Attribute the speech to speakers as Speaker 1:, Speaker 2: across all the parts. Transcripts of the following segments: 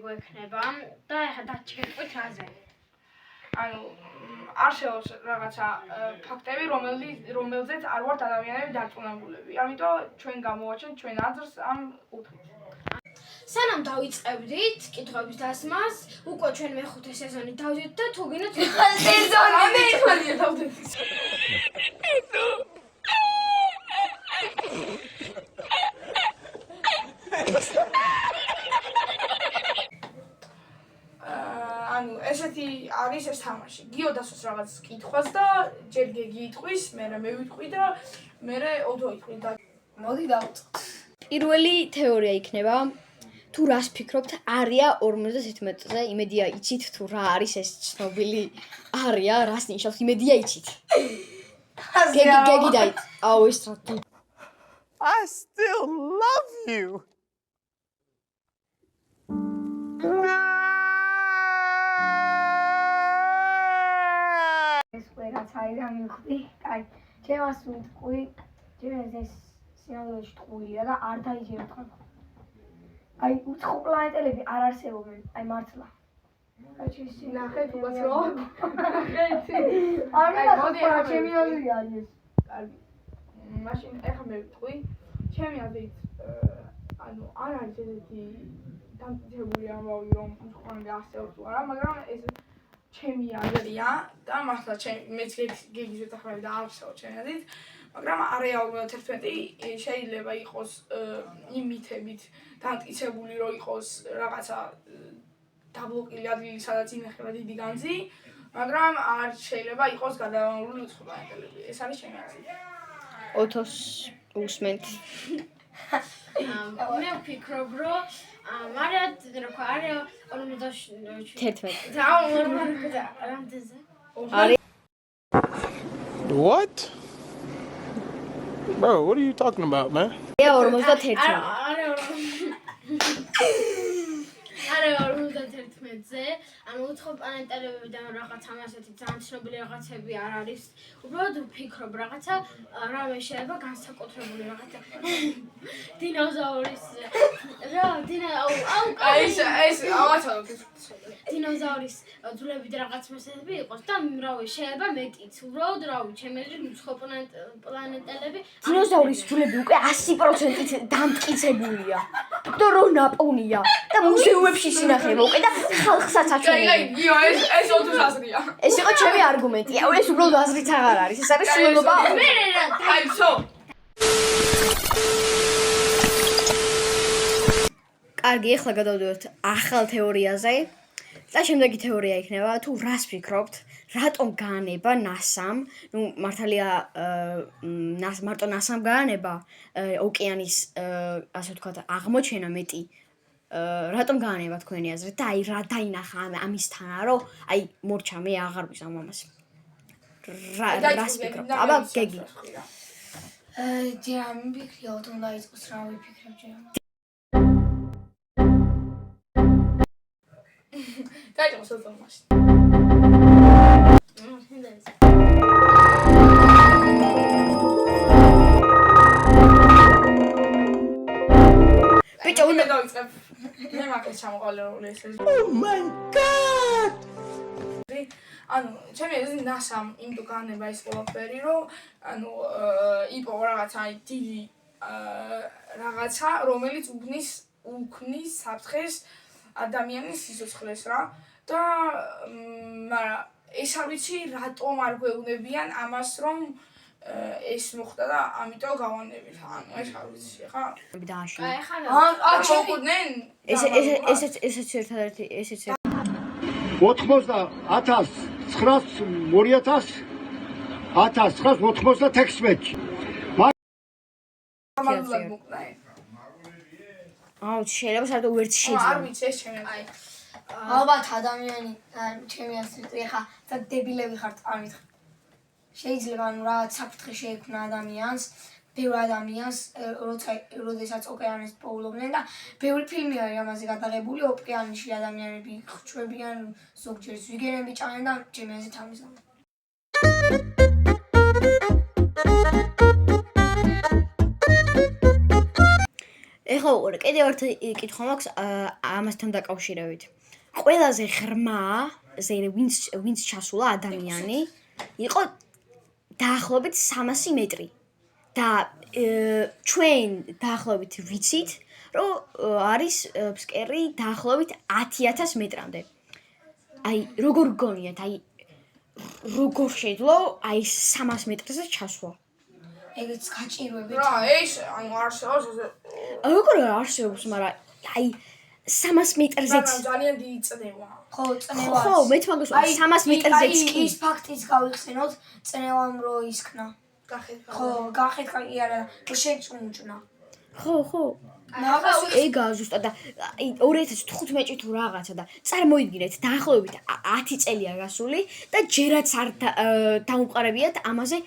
Speaker 1: გვექნება და ეხლა დაჩვენებთ რაზე.
Speaker 2: ანუ არსებობს რაღაცა ფაქტები, რომელზეც არ ვართ ადამიანები დარწმუნებულები. ამიტომ ჩვენ გამოვაჩენთ ჩვენ აზრს ამ კუთხით.
Speaker 1: სანამ დავიწყებდით კითხვების დასმას, უკვე ჩვენ მეხუთე სეზონი დავდით და თუ გინდათ
Speaker 2: სეზონი მეხუთე დავდით. ანუ ესეთი არის ეს თამაში. გიო დასვას რაღაც კითხვას და ჯერ გეგი იტყვის, მე ვიტყვი და მე ოდო იტყვი და მოდი დავწყოთ.
Speaker 3: პირველი თეორია იქნება თუ რას ფიქრობთ არია 51-ზე, იმედია იცით თუ რა არის ეს ცნობილი არია, რას ნიშნავს, იმედია იცით. გეგი დაით. აუ ეს რა.
Speaker 4: I still love you.
Speaker 5: რაც არის და მივხვდი, კაი, ჩემას ვიტყვი, ჩემს ეს სინამდვილეში ტყუილია და არ დაიჯერებთ ხარ. აი, უცხო პლანეტელები არ არსებობენ, აი მართლა. კაი,
Speaker 2: ნახეთ უბრალოდ. ნახეთ.
Speaker 5: მოდი ახლა ჩემი აზრი არის ეს.
Speaker 2: კარგი. მაშინ ახლა მე ვიტყვი, ჩემი აზრით, ანუ არ არის ესეთი დამტკიცებული ამბავი, რომ უცხოები არსებობს თუ არა, მაგრამ ეს ჩემი აზრია და მართლა მეც გეგის ვეთახმები და არსებობს ჩემი აზრით, მაგრამ არეა 51 შეიძლება იყოს იმ მითებით დამტკიცებული, რომ იყოს რაღაცა დაბლოკილი ადგილი, სადაც ინახება დიდი განძი, მაგრამ არ შეიძლება იყოს გადავამებული უცხო პლანეტელები. ეს არის ჩემი აზრი.
Speaker 3: ოთოს უსმენთ.
Speaker 1: მე ვფიქრობ, რომ მარიად რა ქვია, არეა
Speaker 3: 11.
Speaker 4: What? Bro, what are you talking about, man?
Speaker 3: არეა 51.
Speaker 1: არეა 51-ზე, ანუ უცხო პლანეტელებიდან რაღაც ამასეთი ძალიან ცნობილი რაღაცები არ არის. უბრალოდ ვფიქრობ რაღაცა რამე შეიძლება განსაკუთრებული რაღაცა დინოზაურის
Speaker 2: ეს ავაცადოთ ეს
Speaker 1: დინოზაურის ძვლები და რაღაც მასები იყოს და რავი შეიძლება მეტიც. უბრალოდ რავი, ჩემი აზრით უცხო პლანეტელები
Speaker 3: დინოზავრის ძვლები უკვე 100%-ით დამტკიცებულია. და რო ნაპოვნია და მუზეუმებში ისინახება უკვე და ხალხსაც აჩვენებენ.
Speaker 2: გიო ეს ოთოს აზრია.
Speaker 3: ეს იყო ჩემი არგუმენტი. ეს უბრალოდ აზრიც აღარ არის. ეს არის სრულობა.
Speaker 2: აი, სო.
Speaker 3: კარგი, ახლა გადავდივართ ახალ თეორიაზე. და შემდეგი თეორია იქნება თუ რას ფიქრობთ, რატომ გაანება NASA-მ, ну მართალია მარტო NASA-მ გაანება ოკეანის ასე ვთქვათ აღმოჩენა მეტი რატომ გაანება თქვენი აზრით და აი რა დაინახა ამისთანა რომ აი მორჩა მე აღარ ვიზამ ამას. რას ფიქრობთ? აბა გეგი.
Speaker 5: ჯერ მიფიქრია თუნ დაიწყოს რა ვიფიქრებ ჯერ.
Speaker 2: დაიწყოს საწარმოში. ბიჭო, უნდა დავიწყებ. მე მაგას ჩამოყალებული ეს.
Speaker 4: Oh my god!
Speaker 2: ანუ ჩემი აზრით NASA-მ იმდო გაანება ეს ყველაფერი, რომ ანუ იპო რაღაცა დიდი რაღაცა, რომელიც უქმნის საფრთხეს ადამიანის სიცოცხლეს რა და მაგრამ ეს არ ვიცი რატომ არ გვეუბნებიან ამას რომ ეს მოხდა და ამიტომ გავანებით. ანუ ეს არ ვიცი ხა.
Speaker 3: დააშვა.
Speaker 1: აი ხანა
Speaker 2: არ შევხვდნენ
Speaker 3: ესეც ერთადერთი ესეც
Speaker 4: 1996-ში.
Speaker 2: მართლაც მოკლა.
Speaker 3: აუ შეიძლება საერთოდ ვერც
Speaker 2: არ
Speaker 3: შეიძლება.
Speaker 2: ვიცი ეს ჩემი აზრით.
Speaker 5: ალბათ ადამიანი ჩემი აზრით ეხა და დებილები ხართ არ მითხრა. შეიძლება ანუ რაღაც საფრთხე შეექმნა ადამიანს, ბევრ ადამიანს, როდესაც ოკეანეს პოულობდნენ და ბევრი ფილმი არის ამაზე გადაღებული, ოკეანეში ადამიანები ხრჩვებიან, ზოგჯერ ზვიგენები ჭამენ და ჩემი აზრით ამის გამო.
Speaker 3: ეხლა უყურე, კიდევ ერთი კითხვა მაქვს ამასთან დაკავშირებით. ყველაზე ღრმა ვინც ჩასულა ადამიანი იყო დაახლოებით 300 მეტრი. და ჩვენ დაახლოებით ვიცით, რომ არის ფსკერი დაახლოებით 10,000 მეტრამდე. აი, როგორ გგონიათ, აი როგორ შეიძლება აი 300 მეტრზე ჩასვლა?
Speaker 5: ეგეც გაჭირვებით.
Speaker 2: რა, ეს ანუ არსებობს ესე.
Speaker 3: როგორ არსებობს, მაგრამ აი 300 მეტრზეც
Speaker 2: ძალიან დიდი წნევა.
Speaker 5: ხო, წნევა.
Speaker 3: ხო, მეც მაგას 300 მეტრზეც კი.
Speaker 5: ის ფაქტიც გავიხსენოთ, წნევამ რო ისქნა.
Speaker 2: გახეთქა.
Speaker 5: ხო, გახეთქა კი არა, რო შეჭუნჭნა.
Speaker 3: ხო.
Speaker 5: მაგას
Speaker 3: ეგაა ზუსტად და 2015 თუ რაღაცა და წარმოიდგინეთ დაახლოებით 10 წელია გასული და ჯერაც არ დაუმყარებიათ ამაზე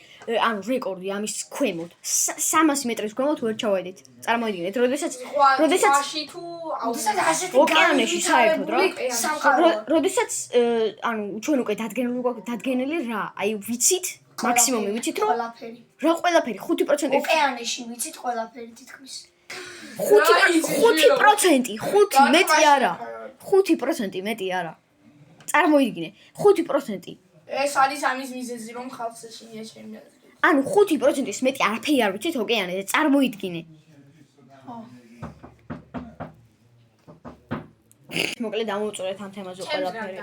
Speaker 3: ანუ რეკორდი ამის ქვემოთ 300 მეტრის ქვემოთ ვერ ჩავედით წარმოიდგინეთ როდესაც
Speaker 2: როდესაც თუ
Speaker 5: ასეთი
Speaker 3: ოკეანეში საერთოდ რა
Speaker 5: სამყარო
Speaker 3: როდესაც ანუ ჩვენ უკვე დადგენილი რა აი ვიცით მაქსიმუმი ვიცით რომ ყველაფერი 5%
Speaker 5: ოკეანეში ვიცით ყველაფერი თითქმის
Speaker 3: 5% 5 მეტი არა 5% მეტი არა წარმოიდგინე 5%
Speaker 2: ეს არის ამის მიზეზი რომ ხალხს ეშინია ჩემი აზრით
Speaker 3: ანუ 5%-ის მეტი არაფერი არ ვიცით ოკეანეზე წარმოიდგინე მოკლედ დამოვწურეთ ამ თემაზე ყველაფერი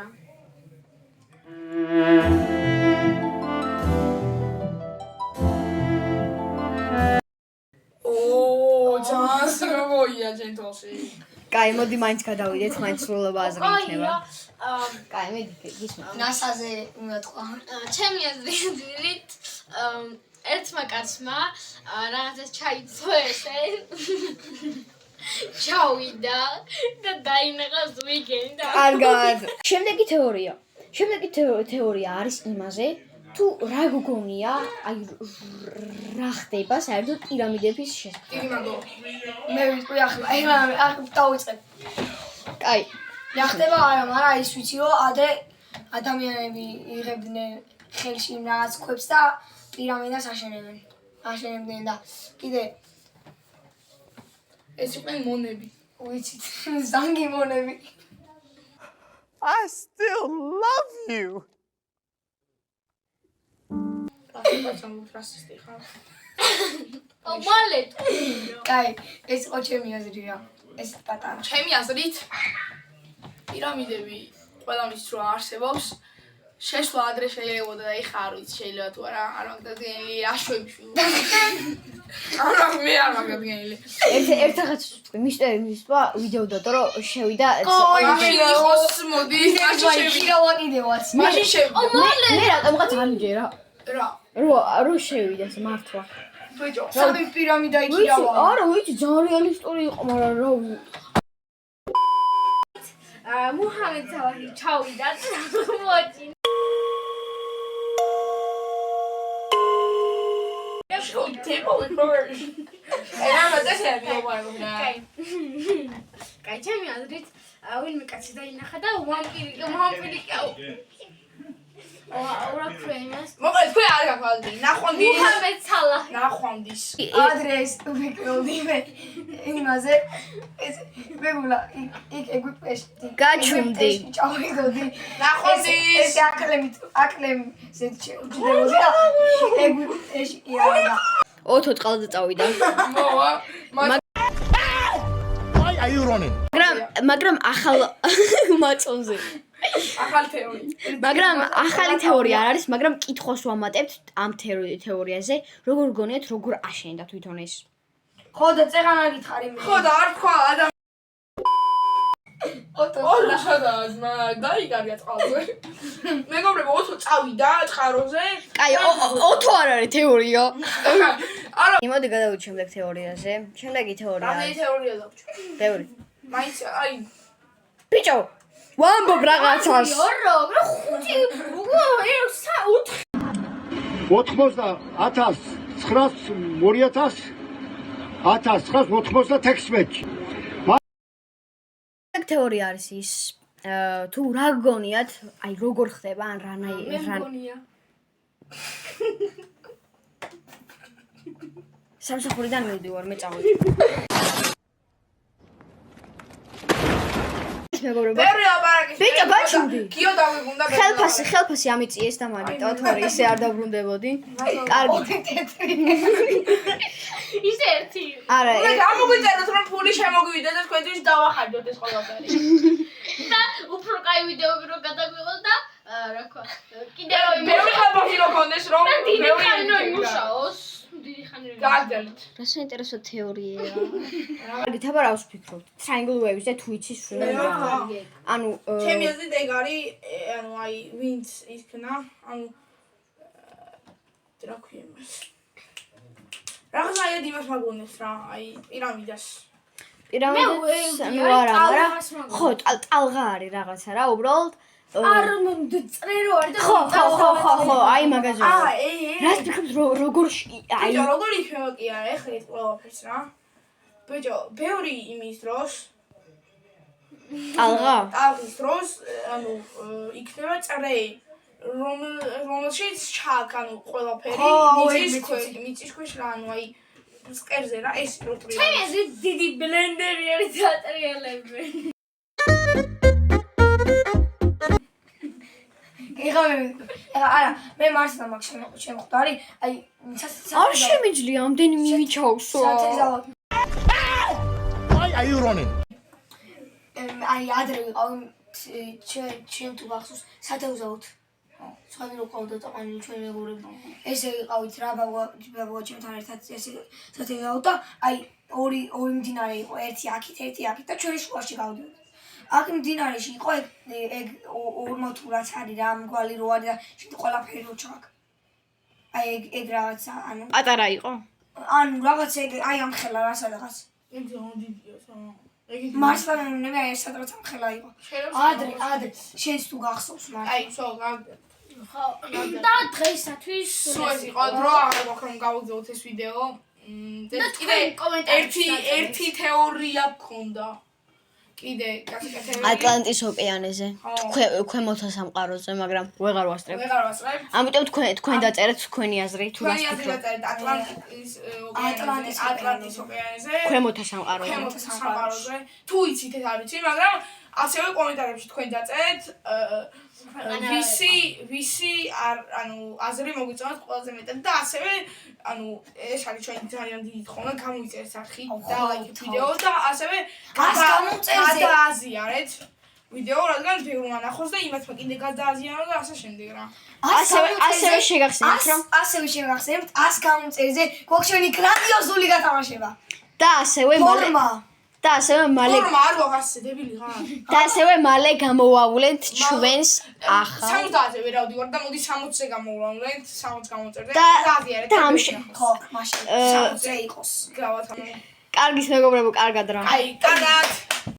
Speaker 2: ძალიან ჯენ თვალში.
Speaker 3: კაი, მოდი მაინც გადავიდეთ, მაინც სრულობა აზრი იქნება. კაი, მედი გისმენთ.
Speaker 5: ნასაზე უნდა თქვა.
Speaker 1: ჩემი აზრით, ერთმა კაცმა რაღაცას ჩაიცო ესე. ჩავიდა და დაინახა ზვიგენი და
Speaker 3: კარგად. შემდეგი თეორია არის იმაზე, თუ რა გგონია, აი რა ხდება საერთოდ პირამიდების შესახებ.
Speaker 5: მე ვიტყვი ახლა დავიწყებ.
Speaker 3: კაი.
Speaker 5: რა ხდება არა, მაგრამ ის ვიცი რომ ადრე ადამიანები იღებდნენ ხელში რაღაც ქვებს და პირამიდას აშენებდნენ და კიდე
Speaker 2: ეს იყვნენ მონები.
Speaker 5: ვიცით, ზანგი მონები.
Speaker 4: I still love you.
Speaker 2: რასისტი ხარ?
Speaker 1: მალე
Speaker 5: კაი, ეს იყო ჩემი აზრი რა. ეს პატარა.
Speaker 2: ჩემი აზრით პირამიდები ყველა მის რო არსებობს. შესვლა ადრე შეიძლება და ეხა არ ვიცი შეიძლება თუ არა, არ მაგდაგენილი აშვებში. არა, მე არ მაგდაგენილი.
Speaker 3: ერთ რაღაც მისტერი მისვა ვიდეო დატო რომ შევიდა
Speaker 2: მაშინ იყოს მოდი, მაშინ შევიდა.
Speaker 5: კიდევაც.
Speaker 2: მაშინ შევიდა.
Speaker 3: მე რატომღაც არ მჯერა
Speaker 2: რა?
Speaker 3: რო შევიდეს მართლა
Speaker 2: ბიჭო,
Speaker 5: სამი პირამიდა
Speaker 3: ვიცი
Speaker 5: იქირავა.
Speaker 3: არა ვიცი ძალიან რეალისტური იყო მაგრამ რა
Speaker 1: მუჰამედ სალაჰი ჩავიდა მოჭი კაი, ჩემი აზრით, ვინმე კაცი დაინახა და ვამპირი ორაქროიმას
Speaker 2: მოკლედ თქვენ არ გაქვთ ნახვამდის
Speaker 1: მუჰამედ სალაჰი
Speaker 2: ნახვამდის
Speaker 5: ადრეს ვიკროვდი მე იმაზე ეს მეგულა იქ ეგვიპტეში
Speaker 3: გაჩუმდი.
Speaker 5: ჩავიდოდი
Speaker 2: ნახვამდის
Speaker 5: ეს აკლემ შეჭდებოდი და ეგვიპტეში იარდა
Speaker 3: ოთო წყალზე წავიდა
Speaker 2: მოვა
Speaker 4: Why are you running?
Speaker 3: მაგრამ ახალ მაწონზე
Speaker 2: ახალი თეორია
Speaker 3: მაგრამ ახალი თეორია არ არის მაგრამ კითხვას ვამატებთ ამ თეორიაზე როგორ გონიათ როგორ აშენდა თვითონ ეს
Speaker 5: ხო და წეღანა გითხარი მე
Speaker 2: ხო და არ თქვა ადამიანი
Speaker 5: ოტო
Speaker 2: შადაზმა დაიგარია წყალზე მეგობრებო ოთო წავიდა წყაროზე
Speaker 3: კაი ოთო არ არის თეორია
Speaker 2: არა
Speaker 3: იმოდი გადავიდეთ შემდეგ თეორიაზე შემდეგი თეორია
Speaker 2: რამდენი თეორია დავრჩა
Speaker 3: ბევრი
Speaker 2: მაინც აი
Speaker 3: ბიჭო ვამბობ რაღაცას
Speaker 1: ორო
Speaker 4: 1996
Speaker 3: თეორია არის ის თუ რა გგონიათ აი როგორ ხდება ან
Speaker 2: მეგონია
Speaker 3: სამსახურიდან მივდივარ მე წავედი კარგით მეგობრებო.
Speaker 2: ბევრი ლაპარაკის.
Speaker 3: ბიჭო, გაჩნდი.
Speaker 2: კიო დავიგუნდა.
Speaker 3: ხელფასი ამიწიეს და მაგიტო თორე ისე არ დაბრუნდებოდი. კარგით.
Speaker 1: ისე ერთი.
Speaker 3: არა,
Speaker 2: მე გამოგვიწეროთ რომ ფული შემოგვივიდა და თქვენთვის დავახარჯოთ ეს ყველაფერი.
Speaker 1: და უფრო კაი ვიდეოები რო გადაგვიყოს და რა თქვა კიდევ
Speaker 2: ბევრი ხალხი რო კონდეს რომ
Speaker 1: დიდი ხანი რო იმუშაოს დიდი ხანი რო
Speaker 2: გააგდელით.
Speaker 3: რა საინტერესო თეორიაა. კარგით, აბა რა ვფიქრობთ? Triangle waves და Twitch-ის ანუ
Speaker 2: ჩემი აზრით ეგ არის ანუ აი ვინც იქნა ანუ რა ქვია მას რაღაცა აი იმას მაგონეს რა აი პირამიდას
Speaker 3: პირამიდას ანუ არა, მაგრამ ხო, ტალღა არის რაღაცა რა, უბრალოდ
Speaker 1: არ წრერო არის და
Speaker 3: ხო, აი მაგაზე. რა ვფიქრობთ როგორ აი
Speaker 2: როგორ იქნება კი არა ეხლა ეს ყველაფერს რა ბიჭო ბევრი იმის დროს ტალღის დროს ანუ იქნება წრე რომელშიც ჩაკ ანუ ყველაფერი მიწის ქვეშ რა ანუ აი სკერზე რა ეს რო ტრიალებს
Speaker 1: ჩემი აზრით დიდი ბლენდერი არის დატრიალებენ
Speaker 5: არა მე მარს და მაგ შემოხვდარი აი
Speaker 3: არ შემიძლია ამდენი მივიჩავსო
Speaker 4: Why are you running?
Speaker 5: აი ადრე ვიყავი ჩვენ თუ გახსოვს სათევზაოდ სხვანი რო ყავდა წაყანილი ჩვენ მეგობრები ესე ვიყავით რა ბაბა ჩემთან ერთად ესე სათევზაოდ და აი ორი მდინარე იყო ერთი აქით და ჩვენი შუაში გავდივართ აქ მდინარეში იყო ეგ ორმოთურაც არის რა მგვალი რო არის და შენ ყველაფერი რო ჩაკ აი ეგ რაღაცა ანუ
Speaker 3: პატარა იყო
Speaker 5: ანუ რაღაც ეგ აი ამ ხელა რა სადღაც
Speaker 2: ეგ დიდია
Speaker 5: მარსლანები აი სადღაც ამ ხელა იყო ადრე შენს თუ გახსოვს მაგრამ
Speaker 2: აი სულ
Speaker 1: და დღეისათვის
Speaker 2: სულ ეს იყო დრო აღარ გვაქვს რომ გავუგზავნოთ ეს ვიდეო და ერთი თეორია გქონდა კიდე
Speaker 3: ატლანტის ოკეანეზე ქვემოთა სამყაროზე მაგრამ ვეღარ ვასწრებ ამიტომ თქვენ დაწერეთ თქვენი აზრი თუ რას ფიქრობთ
Speaker 2: ატლანტის ოკეანეზე
Speaker 3: ქვემოთა სამყაროზე
Speaker 2: თუ იცით ეს არ ვიცი მაგრამ ასევე კომენტარებში თქვენ დაწერეთ ვისი ანუ აზრი მოგვიწევთ ყველაზე მეტად და ასევე ანუ ეს არის ჩვენი ძალიან დიდი თხოვნა გამოიწერეთ არხი და ლაიქეთ ვიდეო და ასევე გადააზიარეთ ვიდეო რადგან ბევრმა ნახოს და იმათმა კიდე გადააზიაროთ და ასე შემდეგ რა
Speaker 3: ასევე შეგახსენებთ რომ
Speaker 5: 100 გამოწერზე გვაქვს ჩვენი გრანდიოზული გათამაშება
Speaker 3: და ასევე მალე
Speaker 2: ფორმა არ ვაღასე დებილი ხარ
Speaker 3: და ასევე მალე გამოვავლენთ ჩვენს ახალ
Speaker 2: 70-ზე ვერ ავდივარ და მოდი 60-ზე გამოვავლენთ 60 გამოწერდე
Speaker 3: და ამ
Speaker 5: ხო მაშინ 60-ზე იყოს
Speaker 2: გრავათ
Speaker 3: კარგის მეგობრებო კარგად რა
Speaker 2: აი კარგად